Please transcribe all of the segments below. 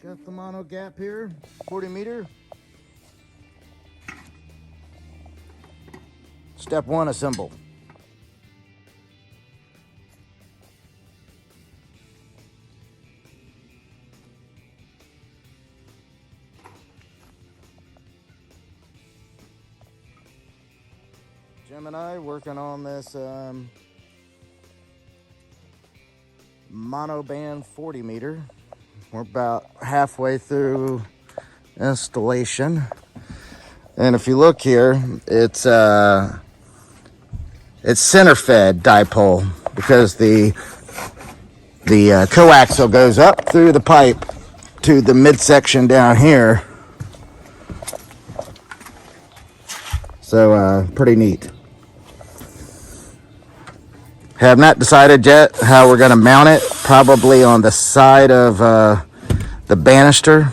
Got the mono gap here, 40 meter. Step one, assemble. Gemini working on this mono band 40 meter. We're about halfway through installation. And if you look here, it's center fed dipole because the coaxial goes up through the pipe to the midsection down here. So pretty neat. Have not decided yet how we're going to mount it. Probably on the side of the banister.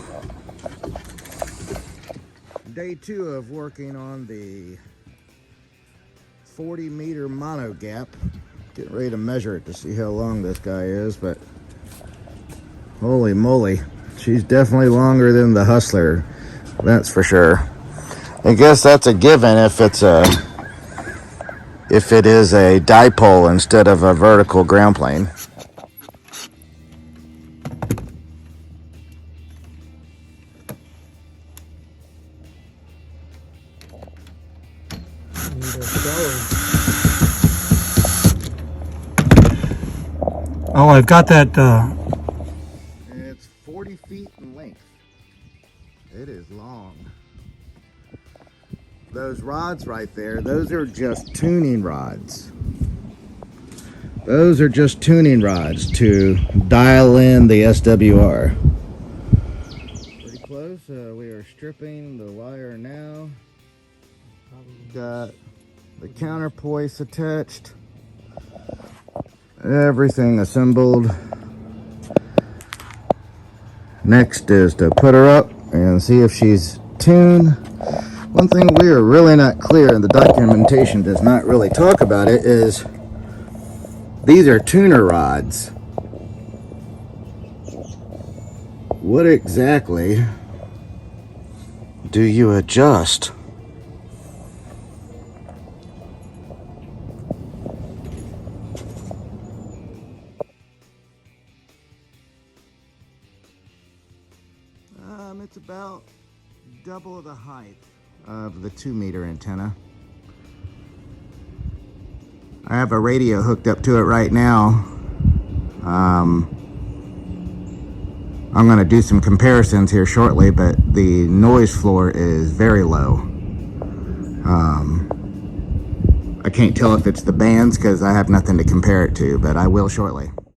Day 2 of working on the 40 meter mono gap. Getting ready to measure it to see how long this guy is, but holy moly, she's definitely longer than the Hustler, that's for sure. I guess that's a given if it is a dipole instead of a vertical ground plane. Oh, I've got that. It's 40 feet in length. It is long. Those rods right there, those are just tuning rods. Those are just tuning rods to dial in the SWR. Pretty close. We are stripping the wire now. Got the counterpoise attached. Everything assembled. Next is to put her up and see if she's tuned. One thing we are really not clear, and the documentation does not really talk about it, is these are tuner rods. What exactly do you adjust? It's about double the height of the 2 meter antenna. I have a radio hooked up to it right now. I'm going to do some comparisons here shortly, but the noise floor is very low. I can't tell if it's the bands because I have nothing to compare it to, but I will shortly.